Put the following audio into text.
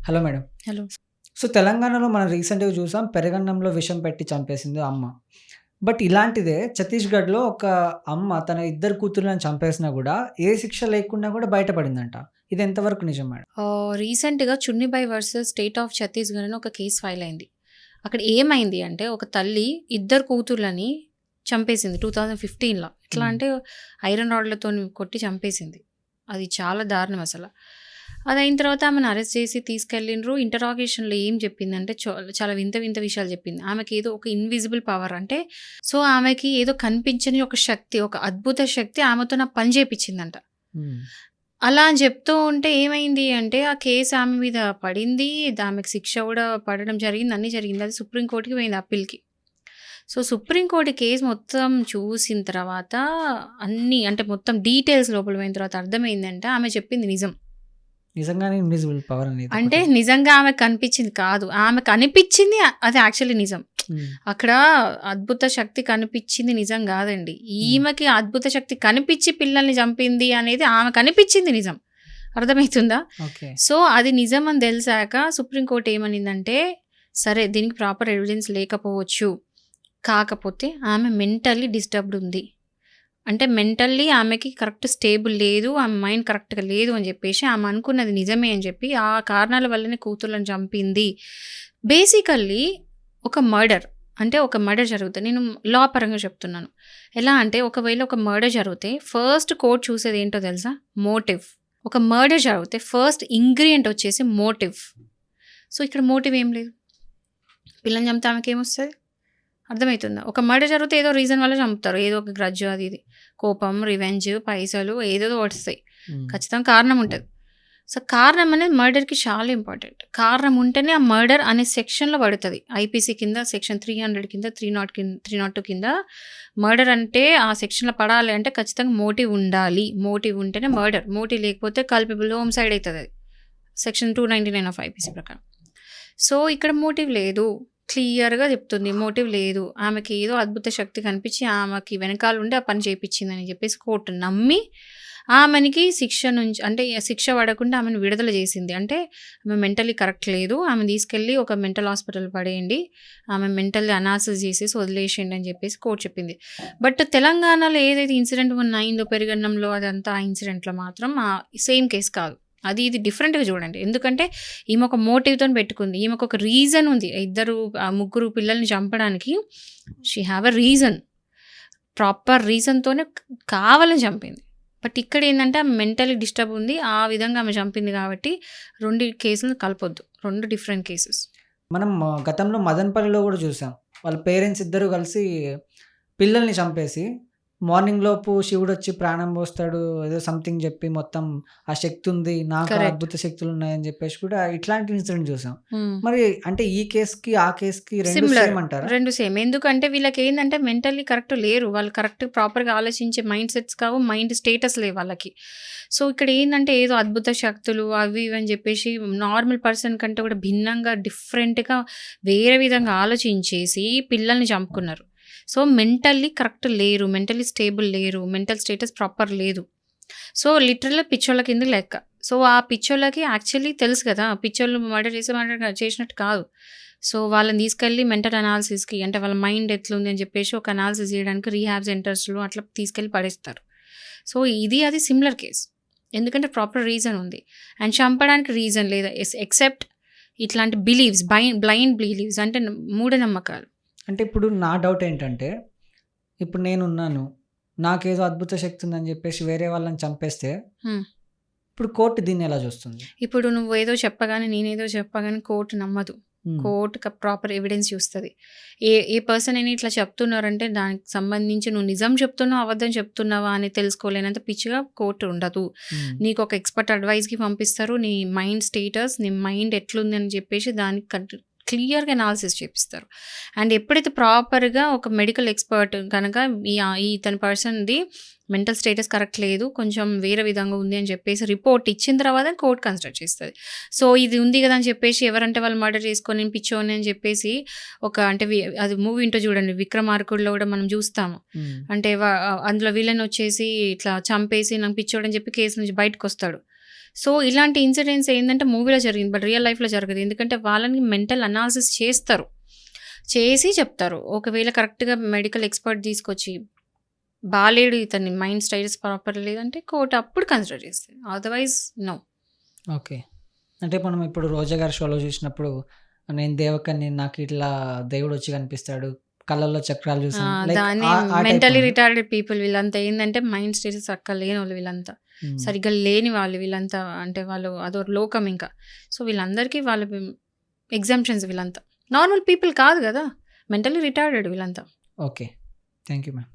Hello madam. Hello. So, తెలంగాణలో మనం రీసెంట్‌గా చూసాం పెరుగన్నంలో విషం పెట్టి చంపేసింది అమ్మ. బట్ ఇలాంటిదే ఛత్తీస్‌గఢ్‌లో ఒక అమ్మ తన ఇద్దరు కూతుర్లను చంపేసినా గూడా ఏ శిక్ష లేకుండా గూడా బయటపడిందంట. ఇది ఎంతవరకు నిజం మేడం? రీసెంట్‌గా 'చున్నీబై వర్సెస్ స్టేట్ ఆఫ్ ఛత్తీస్‌గఢ్' అని ఒక కేస్ ఫైల్ అయింది. అక్కడ ఏమైంది అంటే ఒక తల్లి ఇద్దరు కూతుర్లని చంపేసింది 2015లో. ఎట్లా హ్మ్. అంటే ఐరన్ రాడ్‌లతోని కొట్టి చంపేసింది. అది చాలా దారుణం అసల. అదయిన తర్వాత ఆమెను అరెస్ట్ చేసి తీసుకెళ్ళిండ్రు. ఇంటరాగేషన్‌లో ఏం చెప్పిందంటే చాలా వింత వింత విషయాలు చెప్పింది. ఆమెకేదో ఒక ఇన్విజిబుల్ పవర్ అంటే సో, ఆమెకి ఏదో కనిపించని ఒక శక్తి, ఒక అద్భుత శక్తి ఆమెతోని ఆ పని చేపిచ్చిందంట. హ్మ్. అలా అని చెప్తూ ఉంటే ఏమైంది అంటే, ఆ కేస్ ఆమె మీద పడింది. ఆమెకు శిక్ష గూడా పడడం జరిగింది. అన్నీ జరిగింది. అది సుప్రీం కోర్ట్‌కి పోయింది అప్పీల్‌కి. సో, సుప్రీం కోర్ట్ కేస్ మొత్తం చూసిన తర్వాత అన్నీ అంటే మొత్తం డీటెయిల్స్ లోపల పోయిన తర్వాత అర్థమైందంటే ఆమె చెప్పింది నిజం. నిజంగానే ఇన్విజిబుల్ పవర్ అనేది అంటే ఒకటి. నిజంగా ఆమెకు కనిపించింది కాదు. ఆమెకు అనిపించింది అది యాక్చువల్లీ నిజం. హ్మ్. అక్కడ అద్భుత శక్తి కనిపించింది నిజం గాదండి. హ్మ్. ఈమెకి అద్భుత శక్తి కనిపించి పిల్లల్ని చంపింది అనేది ఆమెకు అనిపించింది నిజం. అర్థమైతుందా? ఓకే. సో, అది నిజం అని తెలిసాక సుప్రీం కోర్ట్ ఏమనిందంటే, సరే దీనికి ప్రాపర్ ఎవిడెన్స్ లేకపోవచ్చు. కాకపోతే ఆమె మెంటల్లీ డిస్టర్బ్డ్ ఉంది. అంటే మెంటల్లీ ఆమెకి కరెక్ట్ స్టేబుల్ లేదు. ఆమె మైండ్ కరెక్ట్‌గా లేదు అని జెప్పేసి ఆమె అనుకున్నది నిజమే అని చెప్పి, ఆ కారణాల వల్లనే కూతుర్లను చంపింది. బేసికల్లీ ఒక మర్డర్. అంటే ఒక మర్డర్ జరుగుతది. నేను లా పరంగా చెప్తున్నాను. ఎలా అంటే ఒకవేళ ఒక మర్డర్ జరిగితే ఫస్ట్ కోర్ట్ చూసేది ఏంటో తెలుసా? మోటివ్. ఒక మర్డర్ జరిగితే ఫస్ట్ ఇంగ్రీడియంట్ వచ్చేసి మోటివ్. సో, ఇక్కడ మోటివ్ ఏం లేదు. పిల్లని చంపితే ఆమెకేమొస్తది? అర్థమైతుందా? ఒక మర్డర్ జరిగితే ఏదో రీజన్ వల్ల చంపుతారు. ఏదో ఒక గ్రడ్జ్ అది ఇది. కోపం, రివెంజ్, పైసలు ఏదేదో వస్తాయి. హ్మ్. ఖచ్చితంగా కారణం ఉంటది. సో, కారణం అనేది మర్డర్‌కి చాలా ఇంపార్టెంట్. కారణం ఉంటేనే ఆ మర్డర్ అనే సెక్షన్‌లో పడతది. ఐపీసీ కింద సెక్షన్ 300 కింద 302 కింద మర్డర్ అంటే ఆ సెక్షన్‌లో పడాలి అంటే ఖచ్చితంగా మోటివ్ ఉండాలి. మోటివ్ ఉంటేనే మర్డర్. మోటివ్ లేకపోతే కల్పబుల్ హోమిసైడ్ అయితదది. సెక్షన్ 299 ఆఫ్ ఐపీసీ ప్రకారం. సో, ఇక్కడ మోటివ్ లేదు. క్లియర్‌గా చెప్తుంది. మోటివ్ లేదు. ఆమెకి ఏదో అద్భుత శక్తి కనిపించి ఆమెకి వెనకాలుండి ఆ పని చేపిచ్చిందని చెప్పేసి కోర్ట్ నమ్మి ఆమెనికి శిక్ష నుంచి అంటే శిక్ష పడకుండా ఆమెను విడుదల చేసింది. అంటే ఆమె మెంటల్లీ కరెక్ట్ లేదు. ఆమెను తీసుకెళ్ళి ఒక మెంటల్ హాస్పిటల్ పడేయండి. ఆమె మెంటల్లీ అనాలిసిస్ చేసేసి వదిలేసేయండి అని చెప్పేసి కోర్ట్ చెప్పింది. బట్ తెలంగాణలో ఏదైతే ఇన్సిడెంట్ మొన్న అయిందో పెరుగన్నంలో అదంతా ఆ ఇన్సిడెంట్‌లో మాత్రం సేమ్ కేస్ కాదు. అది ఇది డిఫరెంట్‌గా చూడండి. ఎందుకంటే ఈమె ఒక మోటివ్‌తోని పెట్టుకుంది. ఈమెకు ఒక రీజన్ ఉంది. ముగ్గురు పిల్లల్ని చంపడానికి she have a reason. Proper రీజన్‌తోనే కావాలని చంపింది. బట్ ఇక్కడ ఏందంటే ఆమె మెంటల్లీ డిస్టర్బ్ ఉంది. ఆ విధంగా ఆమె చంపింది కాబట్టి 2 కేసులను కలపొద్దు. 2 డిఫరెంట్ కేసెస్. మనం గతంలో మదనపల్లిలో గూడా చూసాం. వాళ్ళ పేరెంట్స్ ఇద్దరు కలిసి పిల్లల్ని చంపేసి మార్నింగ్ లోపు శివుడొచ్చి ప్రాణం పోస్తాడు. ఏదో సంథింగ్ జెప్పి మొత్తం ఆ శక్తి ఉంది. నాకు ఆ కరెక్ట్. అద్భుత శక్తులున్నాయని జెప్పేసి కూడా ఇట్లాంటి ఇన్సిడెంట్ చూసాం. హ్మ్. మరి అంటే ఈ కేస్‌కి, ఆ కేస్‌కి 2 సిమిలర్. సేమ్ అంటారా? 2 సేమ్. ఎందుకంటే వీళ్ళకేందంటే మెంటల్లీ కరెక్ట్ లేరు. వాళ్ళు కరెక్ట్ ప్రాపర్‌గా ఆలోచించే మైండ్ సెట్స్ కావు. మైండ్ స్టేటస్ లేవు వాళ్ళకి. సో, ఇక్కడ ఏందంటే ఏదో అద్భుత శక్తులు అవి ఇవి అని చెప్పేసి నార్మల్ పర్సన్ కంటే కూడా భిన్నంగా డిఫరెంట్‌గా వేరే విధంగా ఆలోచించేసి పిల్లల్ని చంపుకున్నారు. సో, మెంటల్లీ కరెక్ట్ లేరు. మెంటల్లీ స్టేబుల్ లేరు. మెంటల్ స్టేటస్ ప్రాపర్ లేదు. సో, లిటరల్‌గా పిచ్చోళ్ళ కింద లెక్క. సో, ఆ పిచ్చోళ్ళకి యాక్చువల్లీ తెలుసు కదా! పిచ్చోళ్ళు మర్డర్ చేసినట్టు కాదు. సో, వాళ్ళని తీసుకెళ్ళి మెంటల్ అనాలిసిస్‌కి అంటే వాళ్ళ మైండ్ ఎట్లుంది అని చెప్పేసి ఒక అనాలిసిస్ చేయడానికి రీహాబ్ సెంటర్స్‌లో అట్లా తీసుకెళ్ళి పడేస్తారు. సో, అది సిమిలర్ కేస్. ఎందుకంటే ప్రాపర్ రీజన్ ఉంది. అండ్ చంపడానికి రీజన్ లేదు. ఎక్సెప్ట్ ఇట్లాంటి బిలీవ్స్ బ్లైండ్ బిలీవ్స్ అంటే మూఢనమ్మకాలు. అంటే ఇప్పుడు నా డౌట్ ఏంటంటే, ఇప్పుడు నేనున్నాను. నాకేదో అద్భుత శక్తి ఉందని జెప్పేసి వేరే వాళ్ళని చంపేస్తే, హ్మ్. ఇప్పుడు కోర్ట్ దీన్ని ఎలా చూస్తుంది? ఇప్పుడు నువ్వేదో చెప్పగానే, నేనేదో చెప్పగానే కోర్ట్ నమ్మదు. హ్మ్. కోర్ట్ ప్రాపర్ ఎవిడెన్స్ చూస్తది. ఏ పర్సన్ అయినా ఇట్లా చెప్తున్నారంటే దానికి సంబంధించి నువ్వు నిజం చెప్తున్నావా, అబద్ధం చెప్తున్నావా అని తెలుసుకోలేనంత పిచ్చిగా కోర్ట్ ఉండదు. హ్మ్. నీకు ఒక ఎక్స్‌పర్ట్ అడ్వైస్‌కి పంపిస్తారు. నీ మైండ్ స్టేటస్, నీ మైండ్ ఎట్లుంది అని చెప్పేసి దానికి క్లియర్‌గా అనాలిసిస్ చేపిస్తారు. అండ్ ఎప్పుడైతే ప్రాపర్‌గా ఒక మెడికల్ ఎక్స్‌పర్ట్ గనక ఇతని పర్సన్‌ది మెంటల్ స్టేటస్ కరెక్ట్ లేదు. కొంచెం వేరే విధంగా ఉంది అని చెప్పేసి రిపోర్ట్ ఇచ్చిన తర్వాత కోర్ట్ కన్సిడర్ చేస్తది. సో, ఇది ఉంది గదా! అని చెప్పేసి ఎవరంటే వాళ్ళు మర్డర్ చేసుకొని నేను పిచ్చోడిని అని చెప్పేసి అంటే అది మూవీ ఉంటది చూడండి 'విక్రమార్కుడులో' గూడా మనం చూస్తాము. హ్మ్. అంటే అందులో విలన్ వచ్చేసి ఇట్లా చంపేసి నాకు పిచ్చోడని చెప్పి కేసు నుంచి బయటకొస్తాడు. సో ఇలాంటి ఇన్సిడెంట్స్ ఏంటంటే మూవీలో జరిగింది, బట్ రియల్ లైఫ్లో జరగదు. ఎందుకంటే వాళ్ళని మెంటల్ అనాలిసిస్ చేస్తారు, చేసి చెప్తారు. ఒకవేళ కరెక్ట్గా మెడికల్ ఎక్స్పర్ట్ తీసుకొచ్చి బాలేడు, ఇతని మైండ్ స్టైల్స్ ప్రాపర్ లేదంటే కోర్టు అప్పుడు కన్సిడర్ చేస్తుంది, అదర్వైజ్ నో. ఓకే. అంటే మనం ఇప్పుడు రోజా గారి షోలో చూసినప్పుడు నేను దేవకని, నాకు ఇట్లా దేవుడు వచ్చి కనిపిస్తాడు, కళ్ళల్లో చక్రాలు చూసాను, లైక్ దాన్ని ఆ టైప్ మెంటలీ ఉంది. రిటార్డెడ్ పీపుల్ వీళ్ళంతా ఏంటంటే మైండ్ స్టేటస్ అక్క లేని వాళ్ళు, వీళ్ళంతా సరిగ్గా లేని వాళ్ళు, వీళ్ళంతా అంటే వాళ్ళు అదో లోకం ఇంకా. సో వీళ్ళందరికీ వాళ్ళ ఎగ్జామ్షన్స్, వీళ్ళంతా నార్మల్ పీపుల్ కాదు కదా, మెంటలీ రిటార్డెడ్ వీళ్ళంతా. ఓకే. Thank you ma'am.